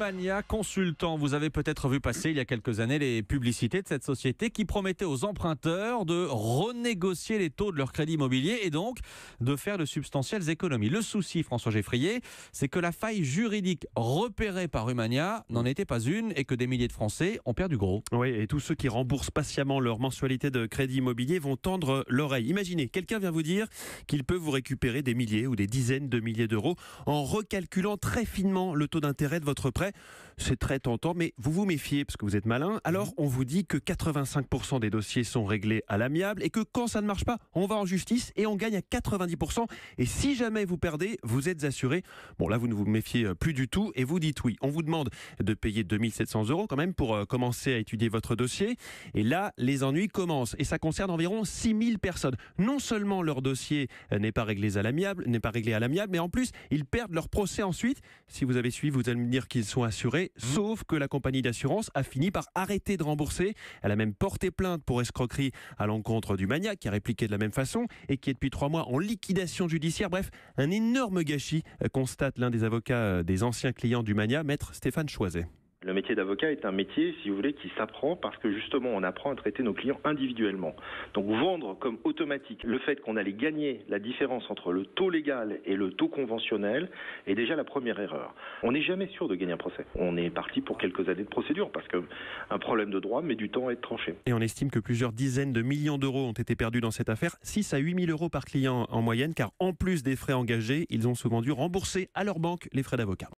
Rumania Consultant. Vous avez peut-être vu passer il y a quelques années les publicités de cette société qui promettait aux emprunteurs de renégocier les taux de leur crédit immobilier et donc de faire de substantielles économies. Le souci, François Geffrier, c'est que la faille juridique repérée par Rumania n'en était pas une et que des milliers de Français ont perdu gros. Oui, et tous ceux qui remboursent patiemment leur mensualité de crédit immobilier vont tendre l'oreille. Imaginez, quelqu'un vient vous dire qu'il peut vous récupérer des milliers ou des dizaines de milliers d'euros en recalculant très finement le taux d'intérêt de votre prêt. C'est très tentant, mais vous vous méfiez parce que vous êtes malin. Alors, on vous dit que 85% des dossiers sont réglés à l'amiable et que quand ça ne marche pas, on va en justice et on gagne à 90%. Et si jamais vous perdez, vous êtes assuré. Bon, là, vous ne vous méfiez plus du tout et vous dites oui. On vous demande de payer 2700 € quand même pour commencer à étudier votre dossier. Et là, les ennuis commencent. Et ça concerne environ 6000 personnes. Non seulement leur dossier n'est pas réglé à l'amiable, mais en plus, ils perdent leur procès ensuite. Si vous avez suivi, vous allez me dire qu'ils sont assurés, sauf que la compagnie d'assurance a fini par arrêter de rembourser. Elle a même porté plainte pour escroquerie à l'encontre du Mania, qui a répliqué de la même façon et qui est depuis 3 mois en liquidation judiciaire. Bref, un énorme gâchis, constate l'un des avocats des anciens clients du Mania, maître Stéphane Choiset. Le métier d'avocat est un métier, si vous voulez, qui s'apprend parce que justement on apprend à traiter nos clients individuellement. Donc vendre comme automatique le fait qu'on allait gagner la différence entre le taux légal et le taux conventionnel est déjà la première erreur. On n'est jamais sûr de gagner un procès. On est parti pour quelques années de procédure parce qu'un problème de droit met du temps à être tranché. Et on estime que plusieurs dizaines de millions d'euros ont été perdus dans cette affaire, 6 à 8 000 € par client en moyenne, car en plus des frais engagés, ils ont souvent dû rembourser à leur banque les frais d'avocat.